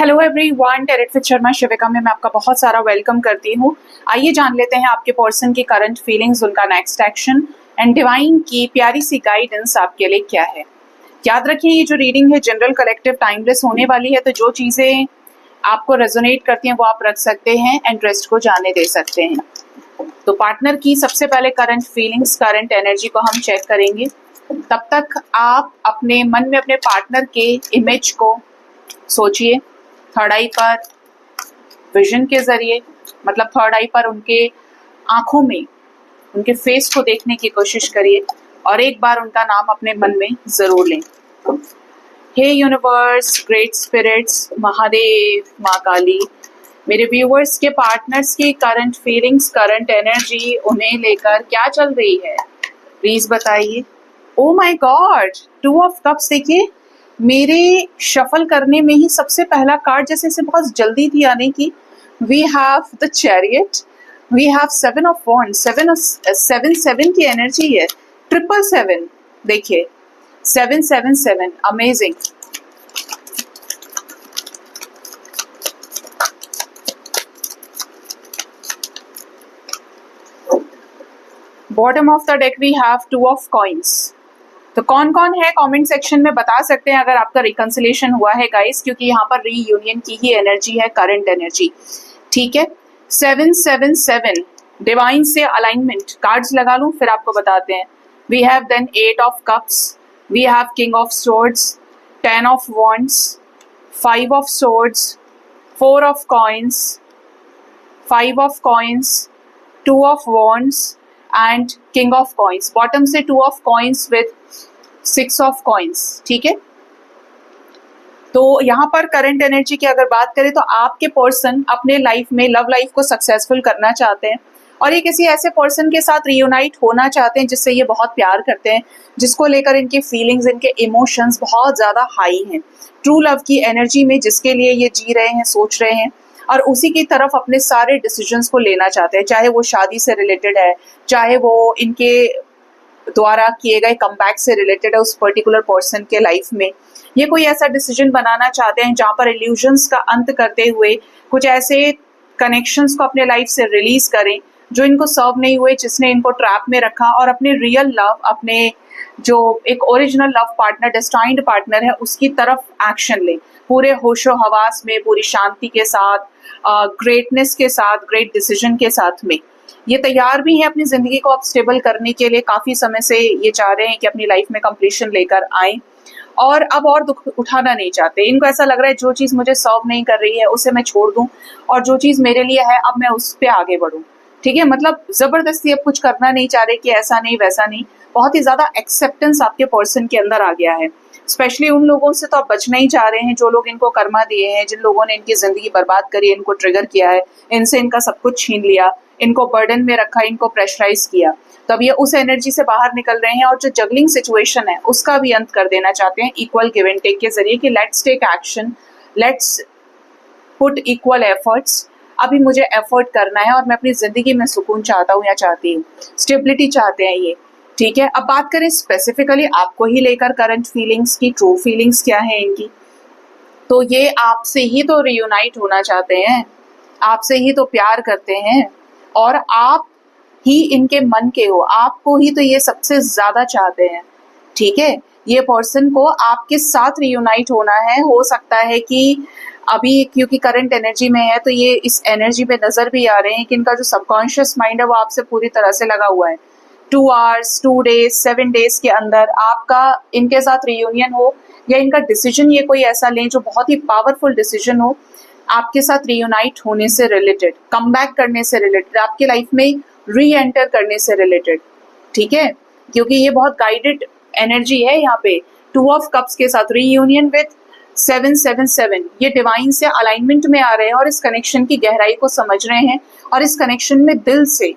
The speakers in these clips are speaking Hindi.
Hello everyone, tarot with Sharma Shivika में मैं आपका बहुत सारा वेलकम करती हूँ। आइए जान लेते हैं आपके पर्सन की करंट फीलिंग्स, उनका नेक्स्ट एक्शन एंड डिवाइन की प्यारी सी गाइडेंस आपके लिए क्या है। याद रखिए, ये जो रीडिंग है जनरल कलेक्टिव टाइमलेस होने वाली है, तो जो चीज़ें आपको रेजोनेट करती हैं वो आप रख सकते हैं एंड रेस्ट को जाने दे सकते हैं। तो पार्टनर की सबसे पहले करंट फीलिंग्स, करंट एनर्जी को हम चेक करेंगे। तब तक आप अपने मन में अपने पार्टनर के इमेज को सोचिए, थर्ड आई पर विजन के जरिए, मतलब थर्ड आई पर उनके आंखों में उनके फेस को देखने की कोशिश करिए और एक बार उनका नाम अपने मन में जरूर लें। हे यूनिवर्स, ग्रेट स्पिरिट्स, महादेव, माँ काली, मेरे व्यूवर्स के पार्टनर्स की करंट फीलिंग्स, करंट एनर्जी उन्हें लेकर क्या चल रही है, प्लीज बताइए। Oh my God, 2 of cups. देखिए, मेरे शफल करने में ही सबसे पहला कार्ड जैसे इसे बहुत जल्दी थी आने की। We have the chariot, we have 7 of wands, 7 की एनर्जी है, 777। देखिए 777, amazing. Bottom of the deck we have 2 of coins. तो कौन कौन है कमेंट सेक्शन में बता सकते हैं अगर आपका रिकंसिलेशन हुआ है गाइस, क्योंकि यहाँ पर रीयूनियन की ही एनर्जी है, करंट एनर्जी। ठीक है, 777 डिवाइन से अलाइनमेंट कार्ड्स लगा लूं फिर आपको बताते हैं। We have then 8 of cups, we have king of swords, 10 of wands, 5 of swords, 4 of coins, 5 of coins, 2 of wands and king of coins. Bottom से 2 of coins with 6 of coins. ठीक है, तो यहाँ पर करंट एनर्जी की अगर बात करें तो आपके पर्सन अपने लाइफ में लव लाइफ को सक्सेसफुल करना चाहते हैं और ये किसी ऐसे पर्सन के साथ रियूनाइट होना चाहते हैं जिससे ये बहुत प्यार करते हैं, जिसको लेकर इनके फीलिंग्स, इनके इमोशंस बहुत ज्यादा हाई हैं, ट्रू लव की एनर्जी में, जिसके लिए ये जी रहे हैं, सोच रहे हैं और उसी की तरफ अपने सारे डिसीजंस को लेना चाहते हैं, चाहे वो शादी से रिलेटेड है, चाहे वो इनके द्वारा किए गए कमबैक से रिलेटेड है उस पर्टिकुलर पर्सन के लाइफ में। ये कोई ऐसा डिसीजन बनाना चाहते हैं जहां पर इल्यूजन्स का अंत करते हुए कुछ ऐसे कनेक्शंस को अपने लाइफ से रिलीज करें जो इनको सर्व नहीं हुए, जिसने इनको ट्रैप में रखा, और अपने रियल लव, अपने जो एक original love partner, destined partner है, उसकी तरफ एक्शन लें पूरे होशो हवास में, पूरी शांति के साथ, ग्रेटनेस के साथ, ग्रेट डिसीजन के साथ में। ये तैयार भी है अपनी जिंदगी को अब स्टेबल करने के लिए, काफी समय से ये चाह रहे हैं कि अपनी लाइफ में कंप्लीशन लेकर आए और अब और दुख उठाना नहीं चाहते। इनको ऐसा लग रहा है जो चीज मुझे सर्व नहीं कर रही है उसे मैं छोड़ दूं और जो चीज मेरे लिए है अब मैं उस पर आगे बढ़ूं। ठीक है, मतलब जबरदस्ती अब कुछ करना नहीं चाह रहे कि ऐसा नहीं वैसा नहीं। बहुत ही ज्यादा एक्सेप्टेंस आपके पर्सन के अंदर आ गया है। स्पेशली उन लोगों से तो आप बचना ही चाह रहे हैं जो लोग इनको कर्मा दिए हैं, जिन लोगों ने इनकी जिंदगी बर्बाद करी, इनको ट्रिगर किया है, इनसे इनका सब कुछ छीन लिया, इनको बर्डन में रखा, इनको प्रेशराइज किया। तो अब ये उस एनर्जी से बाहर निकल रहे हैं और जो जगलिंग सिचुएशन है उसका भी अंत कर देना चाहते हैं इक्वल गिव एंड टेक के जरिए कि let's take action, let's put equal efforts. अभी मुझे एफर्ट करना है और मैं अपनी जिंदगी में सुकून चाहता हूँ या चाहती हूँ, स्टेबिलिटी चाहते हैं ये। ठीक है, अब बात करें स्पेसिफिकली आपको ही लेकर करंट फीलिंग्स की, ट्रू फीलिंग्स क्या है इनकी, तो ये आपसे ही तो रियूनाइट होना चाहते हैं, आपसे ही तो प्यार करते हैं और आप ही इनके मन के हो, आपको ही तो ये सबसे ज्यादा चाहते हैं। ठीक है, ये पर्सन को आपके साथ रियूनाइट होना है। हो सकता है कि अभी क्योंकि करंट एनर्जी में है तो ये इस एनर्जी में नजर भी आ रहे हैं कि इनका जो सबकॉन्शियस माइंड है वो आपसे पूरी तरह से लगा हुआ है। 2 आवर्स, 2 डेज, 7 डेज के अंदर आपका इनके साथ रियूनियन हो या इनका डिसीजन ये कोई ऐसा लें जो बहुत ही पावरफुल डिसीजन हो आपके साथ रियूनाइट होने से रिलेटेड, कम बैक करने से रिलेटेड, आपके लाइफ में री एंटर करने से रिलेटेड। ठीक है, क्योंकि ये बहुत गाइडेड एनर्जी है यहाँ पे। 2 ऑफ कप्स के साथ रीयूनियन विद 777, ये डिवाइन से अलाइनमेंट में आ रहे हैं और इस कनेक्शन की गहराई को समझ रहे हैं और इस कनेक्शन में दिल से,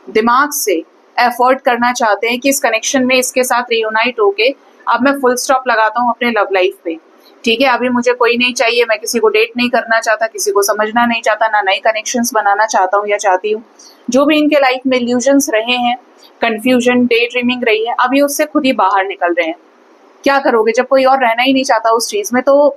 दिमाग से एफर्ट करना चाहते हैं कि इस कनेक्शन में इसके साथ रियूनाइट होके अब मैं फुल स्टॉप लगाता हूँ अपने लव लाइफ पे। ठीक है, अभी मुझे कोई नहीं चाहिए, मैं किसी को डेट नहीं करना चाहता, किसी को समझना नहीं चाहता, ना नए कनेक्शंस बनाना चाहता हूँ या चाहती हूँ। जो भी इनके लाइफ में इल्यूजन्स रहे हैं, कंफ्यूजन, डे ड्रीमिंग रही है, अब ये उससे खुद ही बाहर निकल रहे हैं। क्या करोगे जब कोई और रहना ही नहीं चाहता उस चीज में, तो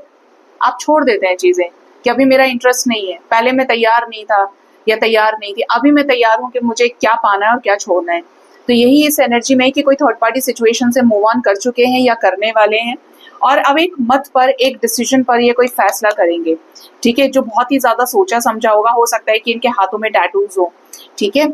आप छोड़ देते हैं चीजें कि अभी मेरा इंटरेस्ट नहीं है, पहले मैं तैयार नहीं था या तैयार नहीं थी, अभी मैं तैयार हूँ कि मुझे क्या पाना है और क्या छोड़ना है। तो यही इस एनर्जी में है कि कोई थर्ड पार्टी सिचुएशन से मूव ऑन कर चुके हैं या करने वाले हैं और अब एक मत पर, एक डिसीजन पर ये कोई फैसला करेंगे, ठीक है, जो बहुत ही ज्यादा सोचा समझा होगा। हो सकता है कि इनके हाथों में टैटूज हो, ठीक है।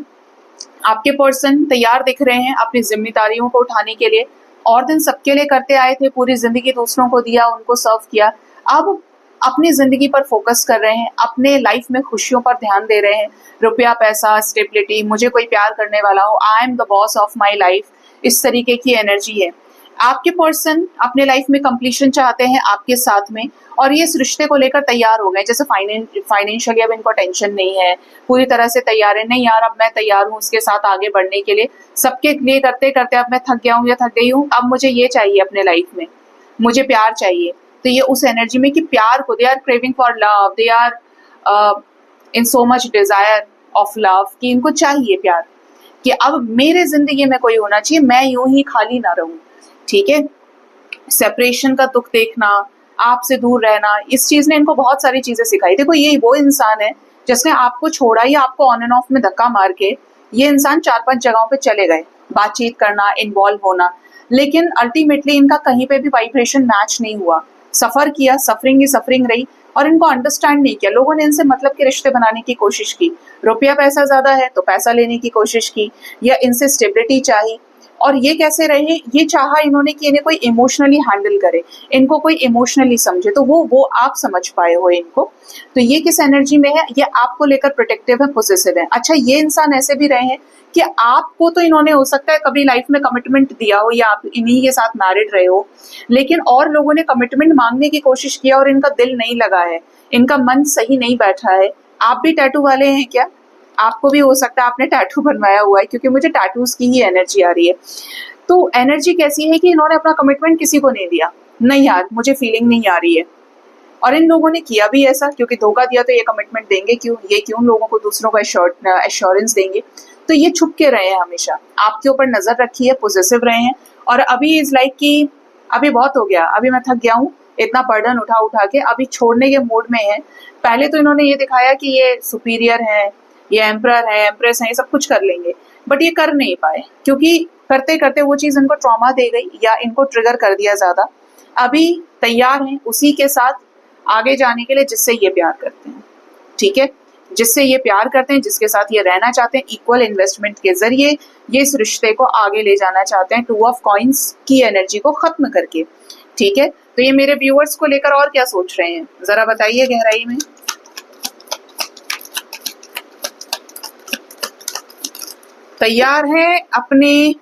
आपके पर्सन तैयार दिख रहे हैं अपनी जिम्मेदारियों को उठाने के लिए, और दिन सबके लिए करते आए थे, पूरी जिंदगी दूसरों को दिया, उनको सर्व किया। अब अपनी जिंदगी पर फोकस कर रहे हैं, अपने लाइफ में खुशियों पर ध्यान दे रहे हैं। रुपया, पैसा, स्टेबिलिटी, मुझे कोई प्यार करने वाला हो, I am the boss of my life, इस तरीके की एनर्जी है। आपके पर्सन अपने लाइफ में कंप्लीशन चाहते हैं आपके साथ में, और ये इस रिश्ते को लेकर तैयार हो गए। जैसे फाइनेंशियली अब इनको टेंशन नहीं है, पूरी तरह से तैयार है, नहीं यार अब मैं तैयार हूँ उसके साथ आगे बढ़ने के लिए, सबके लिए करते करते अब मैं थक गया हूँ या थक गई हूँ, अब मुझे ये चाहिए अपने लाइफ में, मुझे प्यार चाहिए। तो ये उस एनर्जी में कि प्यार को, they are craving for love, they are in so much desire of love, कि इनको चाहिए प्यार, कि अब मेरे जिंदगी में कोई होना चाहिए, मैं यूं ही खाली ना रहूं, ठीक है। सेपरेशन का दुख देखना, आपसे दूर रहना, इस चीज ने इनको बहुत सारी चीजें सिखाई। देखो ये वो इंसान है जिसने आपको छोड़ा या आपको ऑन एंड ऑफ में धक्का मार के ये इंसान 4-5 जगहों पे चले गए, बातचीत करना, इन्वॉल्व होना, लेकिन अल्टीमेटली इनका कहीं पे भी वाइब्रेशन मैच नहीं हुआ। सफर किया, सफरिंग ही सफरिंग रही, और इनको अंडरस्टैंड नहीं किया। लोगों ने इनसे मतलब के रिश्ते बनाने की कोशिश की, रुपया पैसा ज्यादा है तो पैसा लेने की कोशिश की, या इनसे स्टेबिलिटी चाहिए, और ये कैसे रहे, ये चाहा इन्होंने कि इन्हें कोई इमोशनली हैंडल करे, इनको कोई इमोशनली समझे, तो वो आप समझ पाए हो इनको। तो ये किस एनर्जी में है, ये आपको लेकर प्रोटेक्टिव है, पॉजिटिव है। अच्छा, ये इंसान ऐसे भी रहे हैं कि आपको तो इन्होंने हो सकता है कभी लाइफ में कमिटमेंट दिया हो या आप इन्हीं के साथ मैरिड रहे हो, लेकिन और लोगों ने कमिटमेंट मांगने की कोशिश किया और इनका दिल नहीं लगा है, इनका मन सही नहीं बैठा है। आप भी टैटू वाले हैं क्या? आपको भी हो सकता है आपने टैटू बनवाया हुआ है, क्योंकि मुझे टैटूज की ही एनर्जी आ रही है। तो एनर्जी कैसी है कि इन्होंने अपना कमिटमेंट किसी को नहीं दिया, नहीं यार मुझे फीलिंग नहीं आ रही है, और इन लोगों ने किया भी ऐसा, क्योंकि धोखा दिया तो ये कमिटमेंट देंगे क्यों, ये क्यों लोगों को दूसरों को एश्योरेंस देंगे। तो ये छुप के रहे हैं, हमेशा आपके ऊपर नजर रखी है, पॉजिटिव रहे हैं, और अभी इज लाइक कि अभी बहुत हो गया, अभी मैं थक गया हूँ, इतना बर्डन उठा उठा के अभी छोड़ने के मूड में है। पहले तो इन्होंने ये दिखाया कि ये सुपीरियर है, ये एम्परर है, एम्प्रेस है, ये सब कुछ कर लेंगे, बट ये कर नहीं पाए, क्योंकि करते करते वो चीज इनको ट्रॉमा दे गई या इनको ट्रिगर कर दिया ज्यादा। अभी तैयार हैं उसी के साथ आगे जाने के लिए जिससे ये प्यार करते हैं, ठीक है, जिससे ये प्यार करते हैं, जिसके साथ ये रहना चाहते हैं, इक्वल इन्वेस्टमेंट के जरिए ये इस रिश्ते को आगे ले जाना चाहते हैं, 2 ऑफ कॉइंस की एनर्जी को खत्म करके, ठीक है। तो ये मेरे व्यूअर्स को लेकर और क्या सोच रहे हैं, जरा बताइए गहराई में। तैयार है अपने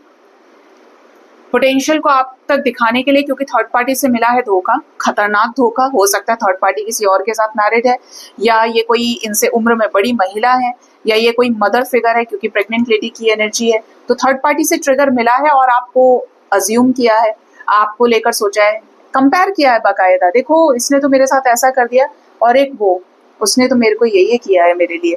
पोटेंशियल को आप तक दिखाने के लिए, क्योंकि थर्ड पार्टी से मिला है धोखा, खतरनाक धोखा। हो सकता है थर्ड पार्टी किसी और के साथ मैरिड है, या ये कोई इनसे उम्र में बड़ी महिला है, या ये कोई मदर फिगर है, क्योंकि प्रेग्नेंट लेडी की एनर्जी है। तो थर्ड पार्टी से ट्रिगर मिला है और आपको अज्यूम किया है, आपको लेकर सोचा है, कंपेयर किया है बाकायदा, देखो इसने तो मेरे साथ ऐसा कर दिया, और एक वो उसने तो मेरे को ये किया है मेरे लिए।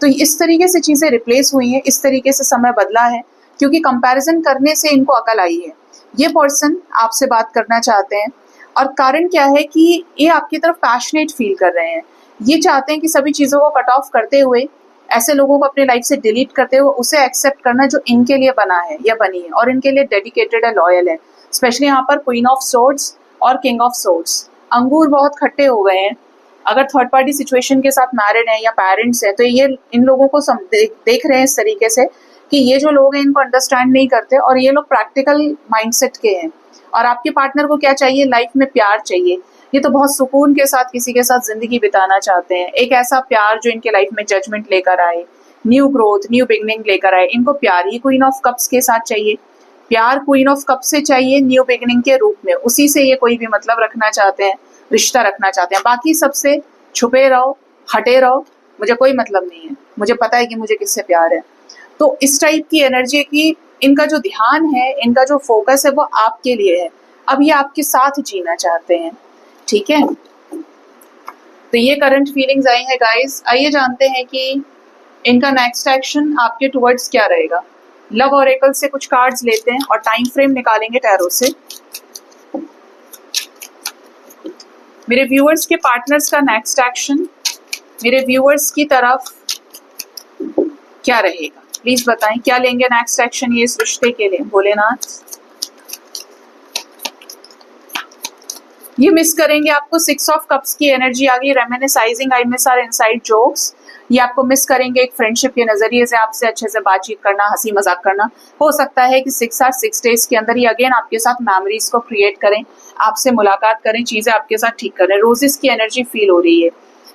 तो इस तरीके से चीजें रिप्लेस हुई हैं, इस तरीके से समय बदला है, क्योंकि कंपैरिजन करने से इनको अकल आई है। ये पर्सन आपसे बात करना चाहते हैं, और कारण क्या है कि ये आपकी तरफ पैशनेट फील कर रहे हैं। ये चाहते हैं कि सभी चीज़ों को कट ऑफ करते हुए, ऐसे लोगों को अपने लाइफ से डिलीट करते हुए उसे एक्सेप्ट करना जो इनके लिए बना है या बनी है, और इनके लिए डेडिकेटेड है, लॉयल है। स्पेशली यहाँ पर क्वीन ऑफ सोर्ड्स और किंग ऑफ सोर्ड्स, अंगूर बहुत खट्टे हो गए हैं। अगर थर्ड पार्टी सिचुएशन के साथ मैरिड है या पेरेंट्स है, तो ये इन लोगों को देख रहे हैं इस तरीके से कि ये जो लोग हैं इनको अंडरस्टैंड नहीं करते, और ये लोग प्रैक्टिकल माइंडसेट के हैं। और आपके पार्टनर को क्या चाहिए, लाइफ में प्यार चाहिए। ये तो बहुत सुकून के साथ किसी के साथ जिंदगी बिताना चाहते हैं, एक ऐसा प्यार जो इनके लाइफ में जजमेंट लेकर आए, न्यू ग्रोथ, न्यू बिगनिंग लेकर आए। इनको प्यार ही क्वीन ऑफ कप्स के साथ चाहिए, प्यार क्वीन ऑफ कप से चाहिए न्यू बिगनिंग के रूप में। उसी से ये कोई भी मतलब रखना चाहते हैं, रिश्ता रखना चाहते हैं। बाकी सबसे छुपे रहो, हटे रहो, मुझे कोई मतलब नहीं है, मुझे पता है कि मुझे किससे प्यार है। तो इस टाइप की एनर्जी की इनका जो ध्यान है, इनका जो फोकस है, वो आपके लिए है। अब ये आपके साथ जीना चाहते हैं, ठीक है। तो ये करंट फीलिंग्स आई हैं गाइस। आइए जानते हैं कि इनका नेक्स्ट एक्शन आपके टुवर्ड्स क्या रहेगा। लव ऑरेकल से कुछ कार्ड्स लेते हैं और टाइम फ्रेम निकालेंगे टैरो से। मेरे व्यूअर्स के पार्टनर्स का नेक्स्ट एक्शन मेरे व्यूअर्स की तरफ क्या रहेगा, प्लीज बताएं क्या लेंगे नेक्स्ट एक्शन ये इस रिश्ते के लिए। भोलेनाथ, ये मिस करेंगे आपको। 6 ऑफ कप्स की एनर्जी आ गई। Reminiscing, I miss our inside jokes. ये आपको मिस करेंगे एक फ्रेंडशिप के नजरिए से, आपसे अच्छे से बातचीत करना, हंसी मजाक करना। हो सकता है कि 6 or 6 days के अंदर ही अगेन आपके साथ मेमोरीज को क्रिएट करें, आपसे मुलाकात करें, चीजें आपके साथ ठीक करें। रोजेस की एनर्जी फील हो रही है।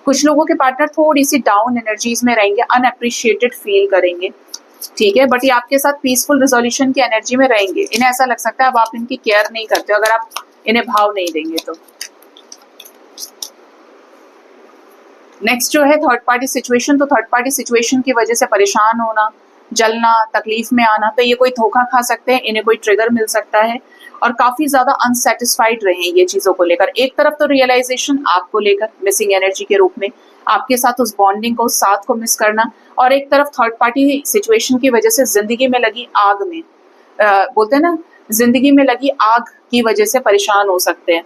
कुछ लोगों के पार्टनर थोड़ी सी डाउन एनर्जीज में रहेंगे, अनअप्रिशिएटेड फील करेंगे, ठीक है, बट ये आपके साथ पीसफुल रिजोल्यूशन की एनर्जी में रहेंगे। इन्हें ऐसा लग सकता है अब आप इनकी केयर नहीं करते अगर आप इन्हें भाव नहीं देंगे तो। नेक्स्ट जो है थर्ड पार्टी सिचुएशन, तो थर्ड पार्टी सिचुएशन की वजह से परेशान होना, जलना, तकलीफ में आना, तो ये कोई धोखा खा सकते हैं, इन्हें कोई ट्रिगर मिल सकता है और काफी ज्यादा अनसेटिस्फाइड रहे ये चीजों को लेकर। एक तरफ तो रियलाइजेशन आपको लेकर मिसिंग एनर्जी के रूप में, आपके साथ उस बॉन्डिंग को, उस साथ को मिस करना, और एक तरफ थर्ड पार्टी सिचुएशन की वजह से जिंदगी में लगी आग में, बोलते हैं ना, जिंदगी में लगी आग की वजह से परेशान हो सकते हैं,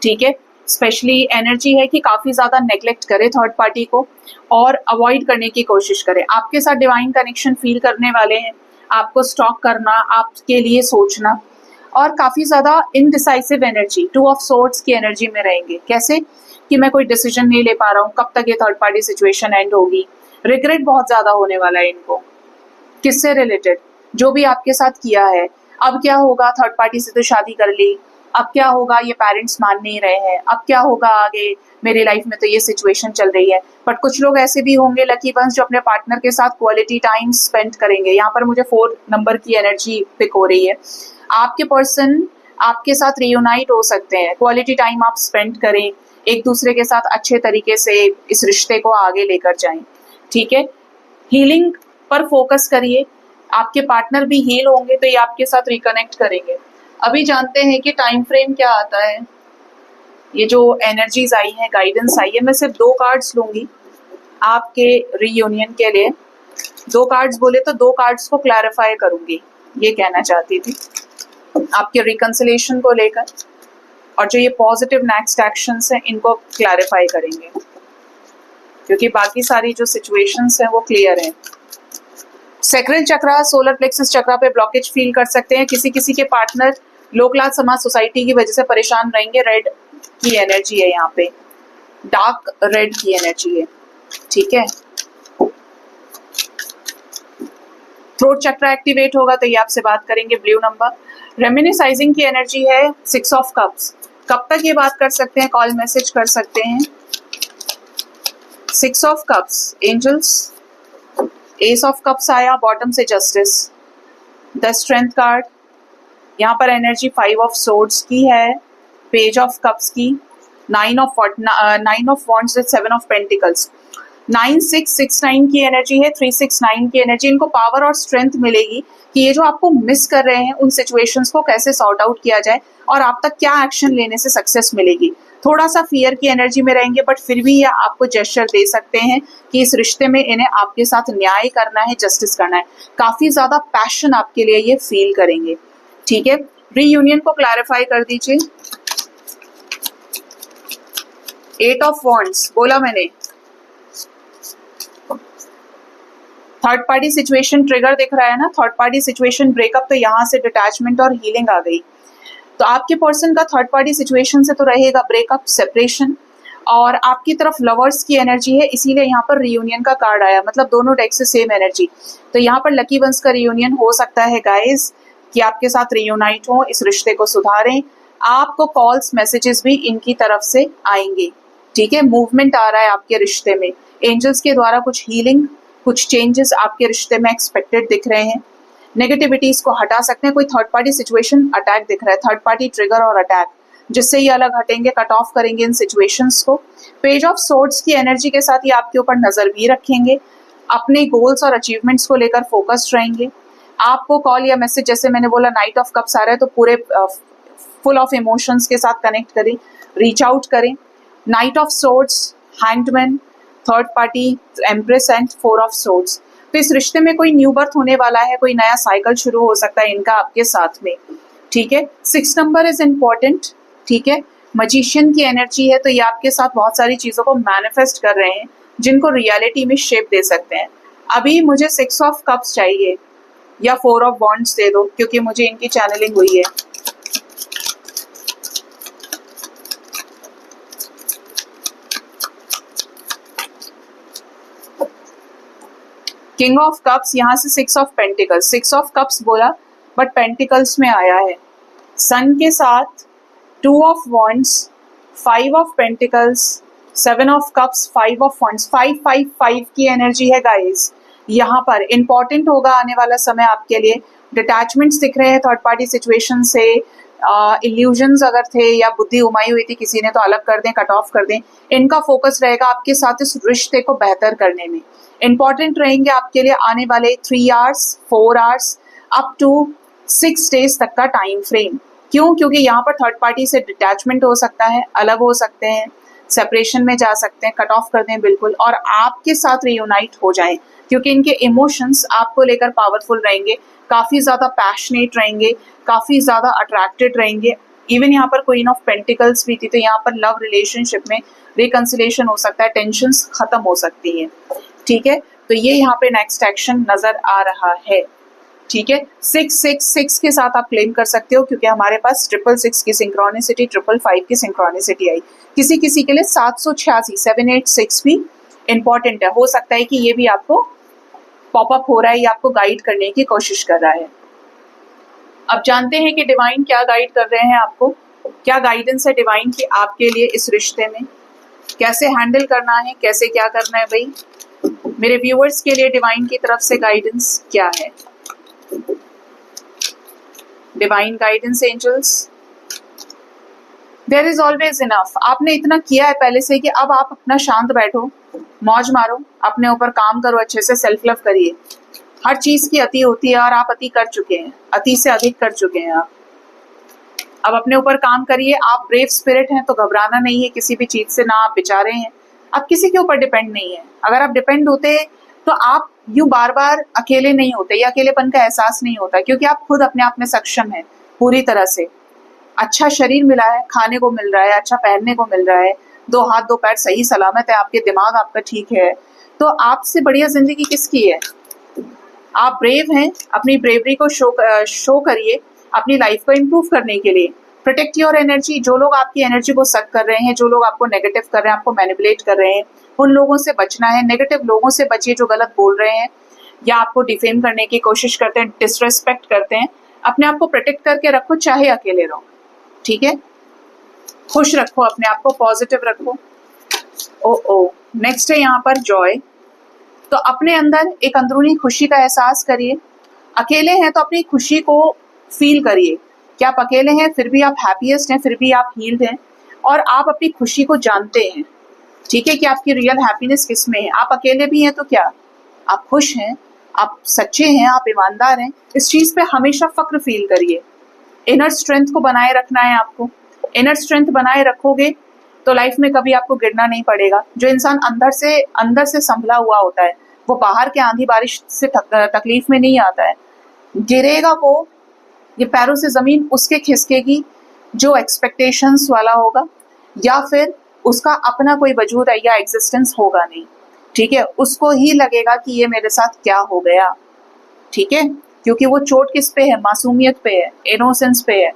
ठीक है। स्पेशली एनर्जी है कि काफी ज्यादा नेग्लेक्ट करे थर्ड पार्टी को और अवॉइड करने की कोशिश करे। आपके साथ डिवाइन कनेक्शन फील करने वाले हैं, आपको स्टॉक करना, आपके लिए सोचना, और काफी ज्यादा इनडिसाइसिव एनर्जी, 2 ऑफ सोर्ड्स की एनर्जी में रहेंगे। कैसे कि मैं कोई डिसीजन नहीं ले पा रहा हूँ, कब तक ये थर्ड पार्टी सिचुएशन एंड होगी। रिग्रेट बहुत ज्यादा होने वाला है इनको, किससे रिलेटेड, जो भी आपके साथ किया है। अब क्या होगा, थर्ड पार्टी से तो शादी कर ली, अब क्या होगा, ये पेरेंट्स मान नहीं रहे हैं, अब क्या होगा आगे, मेरी लाइफ में तो ये सिचुएशन चल रही है। बट कुछ लोग ऐसे भी होंगे लकी वंस जो अपने पार्टनर के साथ क्वालिटी टाइम स्पेंड करेंगे। यहाँ पर मुझे 4 नंबर की एनर्जी पिक हो रही है। आपके पर्सन आपके साथ रियूनाइट हो सकते हैं, क्वालिटी टाइम आप स्पेंड करें, एक दूसरे के साथ अच्छे तरीके से इस रिश्ते को आगे लेकर जाएं, ठीक है। हीलिंग पर फोकस करिए, आपके पार्टनर भी हील होंगे तो ये आपके साथ रिकनेक्ट करेंगे। अभी जानते हैं कि टाइम फ्रेम क्या आता है। ये जो एनर्जीज आई हैं, गाइडेंस आई है, मैं सिर्फ 2 कार्ड्स लूंगी आपके रीयूनियन के लिए। 2 कार्ड्स बोले तो 2 कार्ड्स को क्लैरिफाई करूंगी, ये कहना चाहती थी आपके रिकंसिलेशन को लेकर, और जो ये पॉजिटिव नेक्स्ट एक्शंस हैं इनको क्लैरिफाई करेंगे, क्योंकि बाकी सारी जो सिचुएशंस हैं वो क्लियर हैं। सैक्रल चक्रा, सोलर प्लेक्सस चक्रा पे ब्लॉकेज फील कर सकते हैं। किसी किसी के पार्टनर लोकलाज समाज सोसाइटी की वजह से परेशान रहेंगे। रेड की एनर्जी है यहाँ पे, डार्क रेड की एनर्जी है, ठीक है। थ्रोट चक्रा एक्टिवेट होगा तो ये आपसे बात करेंगे, ब्लू नंबर। रेमिनिसाइजिंग की एनर्जी है, 6 ऑफ कप्स। कब तक ये बात कर सकते हैं, कॉल मैसेज कर सकते हैं। 6 of cups, angels, ace of cups आया, बॉटम से जस्टिस, द स्ट्रेंथ कार्ड। यहाँ पर एनर्जी 5 ऑफ सोर्ड्स की है, पेज ऑफ कप्स की, 9 of wands with 7 of pentacles. 9669 की एनर्जी है, 369 की एनर्जी। इनको पावर और स्ट्रेंथ मिलेगी कि ये जो आपको मिस कर रहे हैं उन सिचुएशंस को कैसे सॉर्ट आउट किया जाए और आप तक क्या एक्शन लेने से सक्सेस मिलेगी। थोड़ा सा फियर की एनर्जी में रहेंगे, बट फिर भी ये आपको जेस्चर दे सकते हैं कि इस रिश्ते में इन्हें आपके साथ न्याय करना है, जस्टिस करना है। काफी ज्यादा पैशन आपके लिए ये फील करेंगे, ठीक है। रीयूनियन को क्लैरिफाई कर दीजिए। 8 ऑफ वॉन्ड्स बोला मैंने, थर्ड पार्टी सिचुएशन ट्रिगर दिख रहा है ना, थर्ड पार्टी सिचुएशन ब्रेकअप, तो यहाँ से डिटैचमेंट और हीलिंग आ गई। तो आपके पर्सन का थर्ड पार्टी सिचुएशन से तो रहेगा ब्रेकअप, सेपरेशन, और आपकी तरफ लवर्स की एनर्जी है, इसीलिए यहाँ पर रियूनियन का कार्ड आया, मतलब दोनों डेक से सेम एनर्जी। तो यहाँ पर लकी वंस का रियूनियन हो सकता है गाइस, कि आपके साथ रियूनाइट हो, इस रिश्ते को सुधारें। आपको कॉल्स मैसेजेस भी इनकी तरफ से आएंगे, ठीक है। मूवमेंट आ रहा है आपके रिश्ते में, एंजल्स के द्वारा कुछ हीलिंग, कुछ चेंजेस आपके रिश्ते में एक्सपेक्टेड दिख रहे हैं। नेगेटिविटीज को हटा सकते हैं। कोई थर्ड पार्टी सिचुएशन अटैक दिख रहा है, थर्ड पार्टी ट्रिगर और अटैक, जिससे ये अलग हटेंगे, कट ऑफ करेंगे इन सिचुएशंस को। पेज ऑफ सोर्ड्स की एनर्जी के साथ ये आपके ऊपर नजर भी रखेंगे, अपने गोल्स और अचीवमेंट्स को लेकर फोकस्ड रहेंगे। आपको कॉल या मैसेज, जैसे मैंने बोला नाइट ऑफ कप्स आ रहा है, तो पूरे फुल ऑफ इमोशंस के साथ कनेक्ट करें, रीच आउट करें। Night of swords, handman, third party, empress and 4 of swords. तो इस रिश्ते में कोई न्यू बर्थ होने वाला है, कोई नया साइकिल शुरू हो सकता है इनका आपके साथ में, ठीक है। 6 नंबर इज इम्पोर्टेंट, ठीक है। मजिशियन की एनर्जी है, तो ये आपके साथ बहुत सारी चीज़ों को मैनिफेस्ट कर रहे हैं जिनको रियलिटी में शेप दे सकते हैं। अभी मुझे 6 ऑफ कप्स चाहिए या 4 ऑफ वॉन्ड्स दे दो, क्योंकि मुझे इनकी चैनलिंग हुई है। किंग ऑफ कप्स, यहाँ से 6 ऑफ पेंटिकल्स, 6 ऑफ कप्स बोला बट पेंटिकल्स में आया है। सन के साथ 2 of wands, 5 of pentacles, 7 of cups, 5 of wands, 5 की एनर्जी है गाइस। यहाँ पर इंपॉर्टेंट होगा आने वाला समय आपके लिए। डिटैचमेंट्स दिख रहे हैं थर्ड पार्टी सिचुएशन से, इल्यूजन्स अगर थे या बुद्धि उमाई हुई थी किसी ने तो अलग कर दें, कट ऑफ कर दें। इनका फोकस रहेगा आपके साथ इस रिश्ते को बेहतर करने में। इंपॉर्टेंट रहेंगे आपके लिए आने वाले 3 hours, 4 hours up to 6 days तक का टाइम फ्रेम। क्यों? क्योंकि यहाँ पर थर्ड पार्टी से डिटैचमेंट हो सकता है, अलग हो सकते हैं, सेपरेशन में जा सकते हैं, कट ऑफ कर दें बिल्कुल, और आपके साथ रियूनाइट हो जाएं, क्योंकि इनके इमोशंस आपको लेकर पावरफुल रहेंगे, काफ़ी ज़्यादा पैशनेट रहेंगे, काफ़ी ज़्यादा अट्रैक्टेड रहेंगे। इवन यहाँ पर क्वीन ऑफ पेंटिकल्स भी थी, तो यहाँ पर लव रिलेशनशिप में रिकंसिलेशन हो सकता है, टेंशन्स खत्म हो सकती हैं। ठीक है, तो ये यहाँ पे नेक्स्ट एक्शन नजर आ रहा है। ठीक है, 666 के साथ आप क्लेम कर सकते हो, क्योंकि हमारे पास 666 की सिंक्रोनिसिटी, 555 की सिंक्रोनिसिटी आई। किसी किसी के लिए 786 786 भी इंपॉर्टेंट है, हो सकता है कि ये भी आपको पॉपअप हो रहा है या आपको गाइड करने की कोशिश कर रहा है। अब जानते हैं कि डिवाइन क्या गाइड कर रहे हैं आपको, क्या गाइडेंस है डिवाइन की आपके लिए इस रिश्ते में, कैसे हैंडल करना है, कैसे क्या करना है। भाई मेरे व्यूअर्स के लिए डिवाइन की तरफ से गाइडेंस क्या है? Divine guidance angels, there is always enough. आपने इतना किया है पहले से कि अब आप अपना शांत बैठो, मौज मारो, अपने ऊपर काम करो, अच्छे से सेल्फ लव करिए। हर चीज की अति होती है और आप अति कर चुके हैं, अति से अधिक कर चुके हैं आप। अब अपने ऊपर काम करिए। आप ब्रेव स्पिरिट हैं तो घबराना नहीं है किसी भी चीज से, ना आप बेचारे हैं, आप किसी के ऊपर डिपेंड नहीं है। अगर आप डिपेंड होते तो आप यूं बार बार अकेले नहीं होते, या अकेलेपन का एहसास नहीं होता, क्योंकि आप खुद अपने आप में सक्षम हैं पूरी तरह से। अच्छा शरीर मिला है, खाने को मिल रहा है, अच्छा पहनने को मिल रहा है, 2 हाथ 2 पैर सही सलामत है, आपके दिमाग आपका ठीक है, तो आपसे बढ़िया जिंदगी किसकी है? आप ब्रेव हैं, अपनी ब्रेवरी को शो करिए अपनी लाइफ को इम्प्रूव करने के लिए। Protect your energy. जो लोग आपकी एनर्जी को सक कर रहे हैं, जो लोग आपको नेगेटिव कर रहे हैं, आपको मैनिपुलेट कर रहे हैं, उन लोगों से बचना है। नेगेटिव लोगों से बचिए जो गलत बोल रहे हैं या आपको डिफेम करने की कोशिश करते हैं, डिसरेस्पेक्ट करते हैं। अपने आप को प्रोटेक्ट करके रखो, चाहे अकेले रहो। ठीक है, खुश रखो अपने आप को, पॉजिटिव रखो। ओ नेक्स्ट है यहाँ पर जॉय। तो अपने अंदर एक अंदरूनी खुशी का एहसास करिए। अकेले हैं तो अपनी खुशी को फील करिए कि आप अकेले हैं फिर भी आप हैप्पीएस्ट हैं, फिर भी आप हील्ड हैं और आप अपनी खुशी को जानते हैं। ठीक है, कि आपकी रियल हैप्पीनेस किस में है। आप अकेले भी हैं तो क्या, आप खुश हैं, आप सच्चे हैं, आप ईमानदार हैं, इस चीज पे हमेशा फक्र फील करिए। इनर स्ट्रेंथ को बनाए रखना है आपको। इनर स्ट्रेंथ बनाए रखोगे तो लाइफ में कभी आपको गिरना नहीं पड़ेगा। जो इंसान अंदर से संभला हुआ होता है वो बाहर के आंधी बारिश से तकलीफ में नहीं आता है। गिरेगा वो, ये पैरों से जमीन उसके खिसकेगी जो एक्सपेक्टेशंस वाला होगा, या फिर उसका अपना कोई वजूद है या एग्जिस्टेंस होगा नहीं। ठीक है, उसको ही लगेगा कि ये मेरे साथ क्या हो गया। ठीक है, क्योंकि वो चोट किस पे है, मासूमियत पे है, इनोसेंस पे है।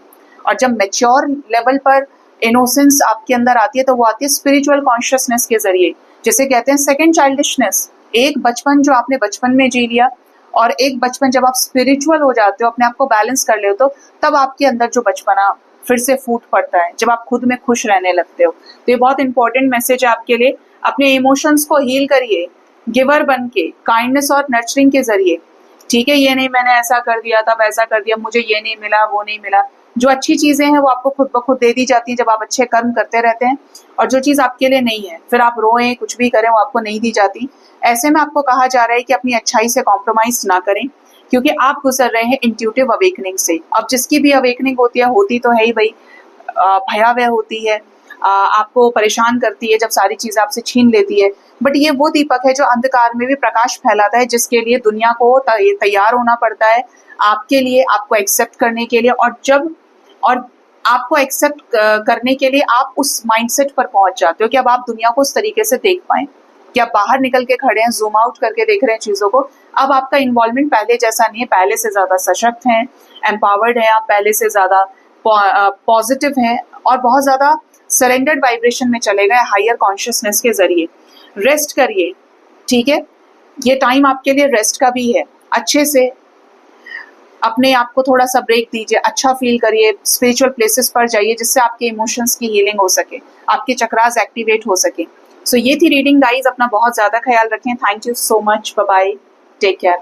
और जब मैच्योर लेवल पर इनोसेंस आपके अंदर आती है तो वो आती है स्पिरिचुअल कॉन्शियसनेस के जरिए, जिसे कहते हैं सेकंड चाइल्डिशनेस। एक बचपन जो आपने बचपन में जी लिया और एक बचपन जब आप स्पिरिचुअल हो जाते हो, अपने आप को बैलेंस कर लेते हो, तब आपके अंदर जो बचपना फिर से फूट पड़ता है, जब आप खुद में खुश रहने लगते हो। तो ये बहुत इंपॉर्टेंट मैसेज है आपके लिए। अपने इमोशंस को हील करिए गिवर बन के, काइंडनेस और नर्चरिंग के जरिए। ठीक है, ये नहीं मैंने ऐसा कर दिया था, वैसा कर दिया, मुझे ये नहीं मिला, वो नहीं मिला। जो अच्छी चीजें हैं वो आपको खुद ब खुद दे दी जाती हैं जब आप अच्छे कर्म करते रहते हैं, और जो चीज आपके लिए नहीं है फिर आप रोएं कुछ भी करें वो आपको नहीं दी जाती। ऐसे में आपको कहा जा रहा है कि अपनी अच्छाई से कॉम्प्रोमाइज ना करें, क्योंकि आप गुजर रहे हैं इंट्यूटिव अवेकनिंग से। अब जिसकी भी अवेकनिंग होती तो है ही भाई, भयावह होती है, आपको परेशान करती है जब सारी चीजें आपसे छीन लेती है। बट ये वो दीपक है जो अंधकार में भी प्रकाश फैलाता है, जिसके लिए दुनिया को तैयार होना पड़ता है आपके लिए, आपको एक्सेप्ट करने के लिए। और आपको एक्सेप्ट करने के लिए आप उस माइंडसेट पर पहुंच जाते हो कि अब आप दुनिया को उस तरीके से देख पाए कि आप बाहर निकल के खड़े हैं, जूम आउट करके देख रहे हैं चीजों को। अब आपका इन्वॉल्वमेंट पहले जैसा नहीं है, पहले से ज्यादा सशक्त हैं, एम्पावर्ड है, आप पहले से ज्यादा पॉजिटिव हैं और बहुत ज्यादा सरेंडर्ड वाइब्रेशन में चले गए हायर कॉन्शियसनेस के जरिए। रेस्ट करिए, ठीक है, ये टाइम आपके लिए रेस्ट का भी है। अच्छे से अपने आप को थोड़ा सा ब्रेक दीजिए, अच्छा फील करिए, स्पिरिचुअल प्लेसेस पर जाइए जिससे आपके इमोशंस की हीलिंग हो सके, आपके चक्रास एक्टिवेट हो सके। सो ये थी रीडिंग गाइज, अपना बहुत ज्यादा ख्याल रखें। Thank you so much, bye bye, take care.